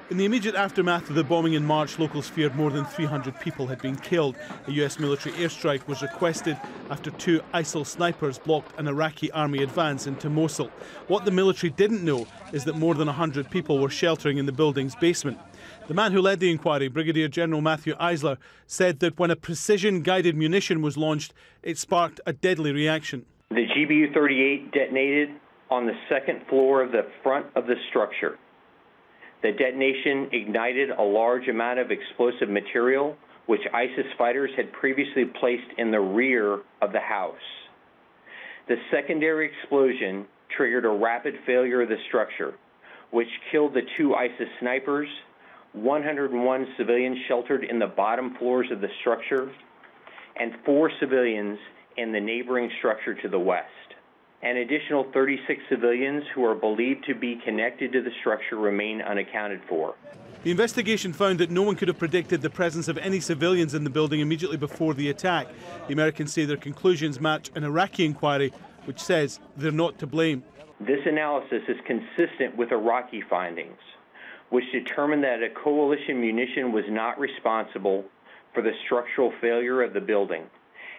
In the immediate aftermath of the bombing in March, locals feared more than 300 people had been killed. A US military airstrike was requested after 2 ISIL snipers blocked an Iraqi army advance into Mosul. What the military didn't know is that more than 100 people were sheltering in the building's basement. The man who led the inquiry, Brigadier General Matthew ISIL, said that when a precision-guided munition was launched, it sparked a deadly reaction. The GBU-38 detonated on the second floor of the front of the structure. The detonation ignited a large amount of explosive material, which ISIS fighters had previously placed in the rear of the house. The secondary explosion triggered a rapid failure of the structure, which killed the 2 ISIS snipers, 101 civilians sheltered in the bottom floors of the structure, and 4 civilians in the neighboring structure to the west. An additional 36 civilians who are believed to be connected to the structure remain unaccounted for. The investigation found that no one could have predicted the presence of any civilians in the building immediately before the attack. The Americans say their conclusions match an Iraqi inquiry, which says they're not to blame. This analysis is consistent with Iraqi findings, which determined that a coalition munition was not responsible for the structural failure of the building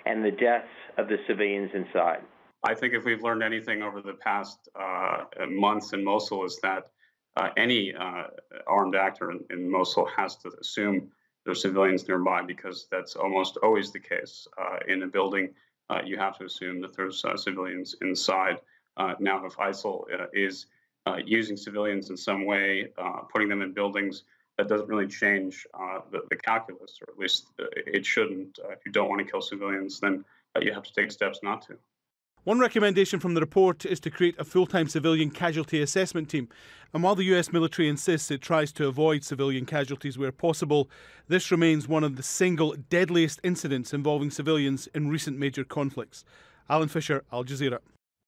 and the deaths of the civilians inside. I think if we've learned anything over the past months in Mosul is that any armed actor in Mosul has to assume there's civilians nearby, because that's almost always the case. In a building, you have to assume that there's civilians inside. Now, if ISIL is using civilians in some way, putting them in buildings, that doesn't really change the calculus, or at least it shouldn't. If you don't want to kill civilians, then you have to take steps not to. One recommendation from the report is to create a full-time civilian casualty assessment team. And while the US military insists it tries to avoid civilian casualties where possible, this remains one of the single deadliest incidents involving civilians in recent major conflicts. Alan Fisher, Al Jazeera.